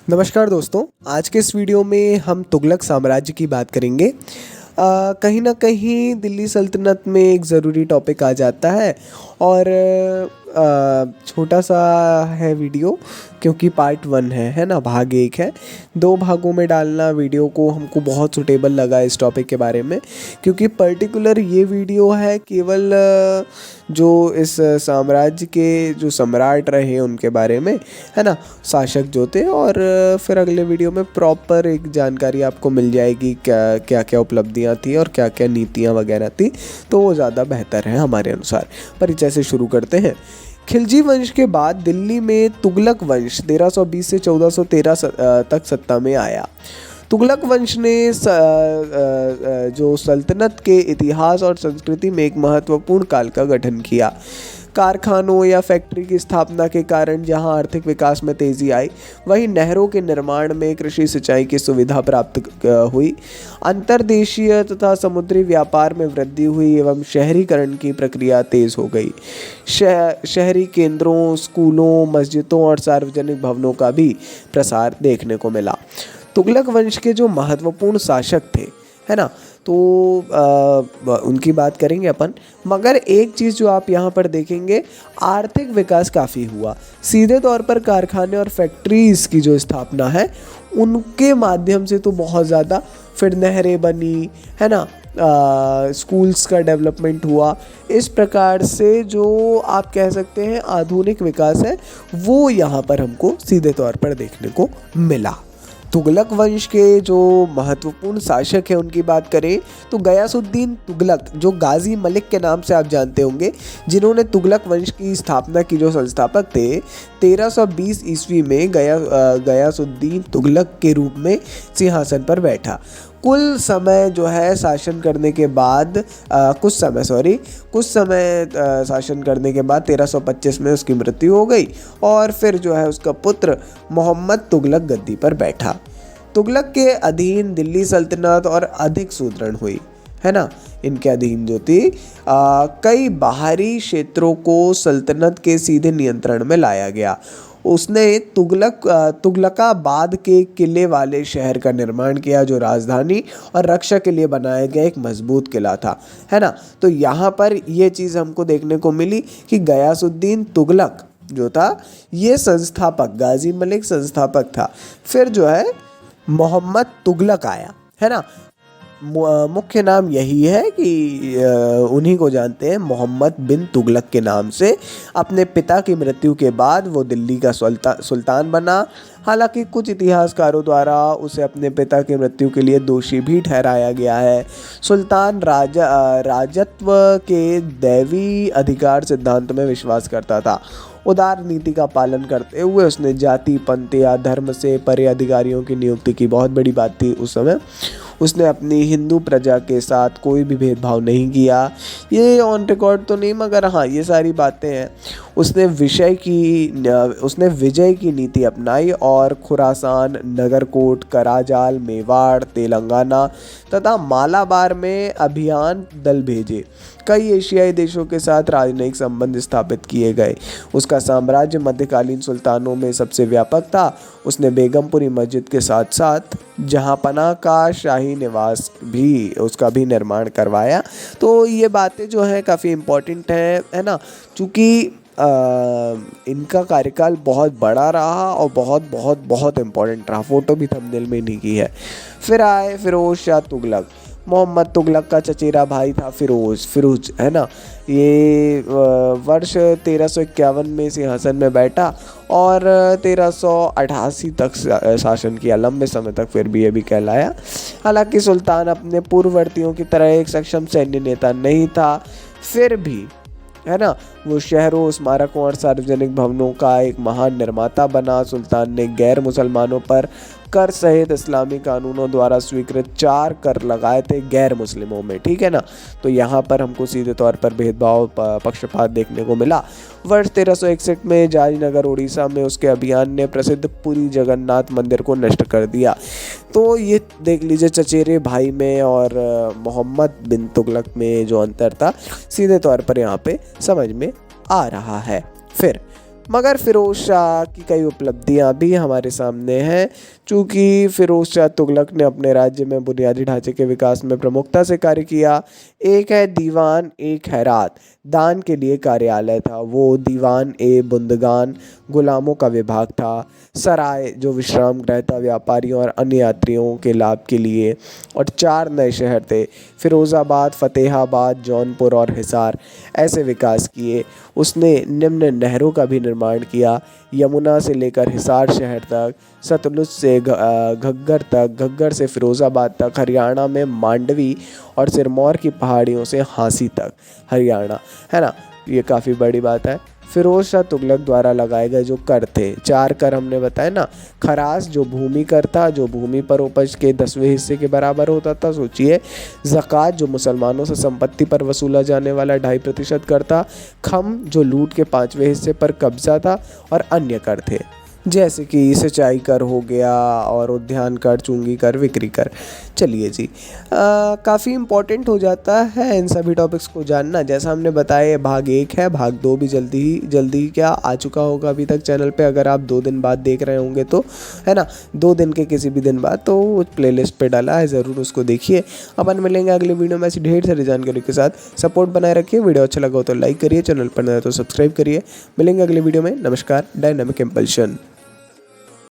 नमस्कार दोस्तों, आज के इस वीडियो में हम तुगलक साम्राज्य की बात करेंगे। कहीं ना कहीं दिल्ली सल्तनत में एक ज़रूरी टॉपिक आ जाता है और छोटा सा है वीडियो, क्योंकि पार्ट 1 है ना, भाग 1 है। 2 भागों में डालना वीडियो को हमको बहुत सूटेबल लगा इस टॉपिक के बारे में, क्योंकि पर्टिकुलर ये वीडियो है केवल जो इस साम्राज्य के जो सम्राट रहे उनके बारे में, है ना, शासक जो थे। और फिर अगले वीडियो में प्रॉपर एक जानकारी आपको मिल जाएगी क्या क्या उपलब्धियां थी और क्या क्या नीतियां वगैरह थी, तो वो ज़्यादा बेहतर है हमारे अनुसार। परिचय से शुरू करते हैं। खिलजी वंश के बाद दिल्ली में तुगलक वंश 1320 से 1413 तक सत्ता में आया। तुगलक वंश ने जो सल्तनत के इतिहास और संस्कृति में एक महत्वपूर्ण काल का गठन किया। कारखानों या फैक्ट्री की स्थापना के कारण जहां आर्थिक विकास में तेजी आई, वहीं नहरों के निर्माण में कृषि सिंचाई की सुविधा प्राप्त हुई। अंतर्देशीय तथा समुद्री व्यापार में वृद्धि हुई एवं शहरीकरण की प्रक्रिया तेज हो गई। शहरी केंद्रों, स्कूलों, मस्जिदों और सार्वजनिक भवनों का भी प्रसार देखने को मिला। तुगलक वंश के जो महत्वपूर्ण शासक थे, है ना, तो उनकी बात करेंगे अपन। मगर एक चीज़ जो आप यहाँ पर देखेंगे, आर्थिक विकास काफ़ी हुआ। सीधे तौर पर कारखाने और फैक्ट्रीज़ की जो स्थापना है उनके माध्यम से तो बहुत ज़्यादा, फिर नहरें बनी, है ना, स्कूल्स का डेवलपमेंट हुआ। इस प्रकार से जो आप कह सकते हैं आधुनिक विकास है, वो यहाँ पर हमको सीधे तौर पर देखने को मिला। तुगलक वंश के जो महत्वपूर्ण शासक हैं उनकी बात करें तो गयासुद्दीन तुगलक, जो गाजी मलिक के नाम से आप जानते होंगे, जिन्होंने तुगलक वंश की स्थापना की, जो संस्थापक थे, 1320 ईस्वी में गयासुद्दीन तुगलक के रूप में सिंहासन पर बैठा। कुल समय जो है शासन करने के बाद कुछ समय शासन करने के बाद 1325 में उसकी मृत्यु हो गई और फिर जो है उसका पुत्र मोहम्मद तुगलक गद्दी पर बैठा। तुगलक के अधीन दिल्ली सल्तनत और अधिक सुदृढ़ हुई, है ना। इनके अधीन जो थी कई बाहरी क्षेत्रों को सल्तनत के सीधे नियंत्रण में लाया गया। उसने तुगलकाबाद के किले वाले शहर का निर्माण किया, जो राजधानी और रक्षा के लिए बनाया गया एक मजबूत किला था, है ना। तो यहाँ पर ये चीज़ हमको देखने को मिली कि गयासुद्दीन तुगलक जो था, ये संस्थापक, गाजी मलिक संस्थापक था। फिर जो है मोहम्मद तुगलक आया, है ना। मुख्य नाम यही है कि उन्हीं को जानते हैं मोहम्मद बिन तुगलक के नाम से। अपने पिता की मृत्यु के बाद वो दिल्ली का सुल्तान बना। हालांकि कुछ इतिहासकारों द्वारा उसे अपने पिता की मृत्यु के लिए दोषी भी ठहराया गया है। सुल्तान राजत्व के दैवी अधिकार सिद्धांत में विश्वास करता था। उदार नीति का पालन करते हुए उसने जाति, पंथ या धर्म से परे अधिकारियों की नियुक्ति की। बहुत बड़ी बात थी उस समय। उसने अपनी हिंदू प्रजा के साथ कोई भी भेदभाव नहीं किया। ये ऑन रिकॉर्ड तो नहीं, मगर हाँ, ये सारी बातें हैं। उसने विजय की नीति अपनाई और खुरासान, नगरकोट, कराजाल, मेवाड़, तेलंगाना तथा मालाबार में अभियान दल भेजे। कई एशियाई देशों के साथ राजनयिक संबंध स्थापित किए गए। उसका साम्राज्य मध्यकालीन सुल्तानों में सबसे व्यापक था। उसने बेगमपुरी मस्जिद के साथ साथ जहांपनाह का शाही निवास भी, उसका भी निर्माण करवाया। तो ये बातें जो हैं काफ़ी इम्पोर्टेंट हैं, है ना, चूँकि इनका कार्यकाल बहुत बड़ा रहा और बहुत बहुत बहुत इम्पोर्टेंट रहा। फ़ोटो भी थंबनेल में नहीं की है। फिर आए फिरोज शाह तुगलक। मोहम्मद तुगलक का चचेरा भाई था फिरोज, है ना। ये वर्ष 1351 में सिंहासन में बैठा और 1388 तक शासन किया, लंबे समय तक। फिर भी ये भी कहलाया। हालांकि सुल्तान अपने पूर्ववर्तियों की तरह एक सक्षम सैन्य नेता नहीं था, फिर भी, है ना, वो शहरों, स्मारकों और सार्वजनिक भवनों का एक महान निर्माता बना। सुल्तान ने गैर मुसलमानों पर कर सहित इस्लामी कानूनों द्वारा स्वीकृत 4 कर लगाए थे गैर मुस्लिमों में, ठीक है ना। तो यहाँ पर हमको सीधे तौर पर भेदभाव, पक्षपात देखने को मिला। वर्ष 1361 में जारीनगर उड़ीसा में उसके अभियान ने प्रसिद्ध पुरी जगन्नाथ मंदिर को नष्ट कर दिया। तो ये देख लीजिए, चचेरे भाई में और मोहम्मद बिन तुगलक में जो अंतर था, सीधे तौर पर यहाँ पे समझ में आ रहा है। फिर मगर फ़िरोज़ शाह की कई उपलब्धियां भी हमारे सामने हैं। चूँकि फ़िरोज़ शाह तुगलक ने अपने राज्य में बुनियादी ढांचे के विकास में प्रमुखता से कार्य किया। एक है दीवान ए खैरात, दान के लिए कार्यालय था वो। दीवान ए बुंदगान, गुलामों का विभाग था। सराय जो विश्राम गृह था व्यापारियों और अन्य यात्रियों के लाभ के लिए। और 4 नए शहर थे, फिरोज़ाबाद, फ़तेहाबाद, जौनपुर और हिसार। ऐसे विकास किए। उसने निम्न नहरों का भी निर्माण किया, यमुना से लेकर हिसार शहर तक, सतलुज से घग्गर तक, घग्गर से फिरोज़ाबाद तक, हरियाणा में मांडवी और सिरमौर की पहाड़ियों से हांसी तक हरियाणा, है ना। ये काफ़ी बड़ी बात है। फिरोज़ शाह तुगलक द्वारा लगाए गए जो कर थे, 4 कर हमने बताए ना। खराज जो भूमि कर था, जो भूमि पर उपज के 10वें हिस्से के बराबर होता था, सोचिए। ज़कात जो मुसलमानों से संपत्ति पर वसूला जाने वाला 2.5% कर था। खम जो लूट के 5वें हिस्से पर कब्जा था। और अन्य कर थे, जैसे कि सिंचाई कर हो गया और उद्यान कर, चुंगी कर, बिक्री कर। चलिए जी, काफ़ी इम्पोर्टेंट हो जाता है इन सभी टॉपिक्स को जानना। जैसा हमने बताया भाग 1 है, भाग 2 भी जल्दी ही क्या आ चुका होगा अभी तक चैनल पे, अगर आप 2 दिन बाद देख रहे होंगे तो, है ना। 2 दिन के किसी भी दिन बाद तो प्लेलिस्ट पे डाला है, ज़रूर उसको देखिए। अपन मिलेंगे अगले वीडियो में ऐसी ढेर सारी जानकारी के साथ। सपोर्ट बनाए रखिए, वीडियो अच्छा लगा हो तो लाइक करिए, चैनल पर नया तो सब्सक्राइब करिए। मिलेंगे अगले वीडियो में। नमस्कार। Dynamic impulsion.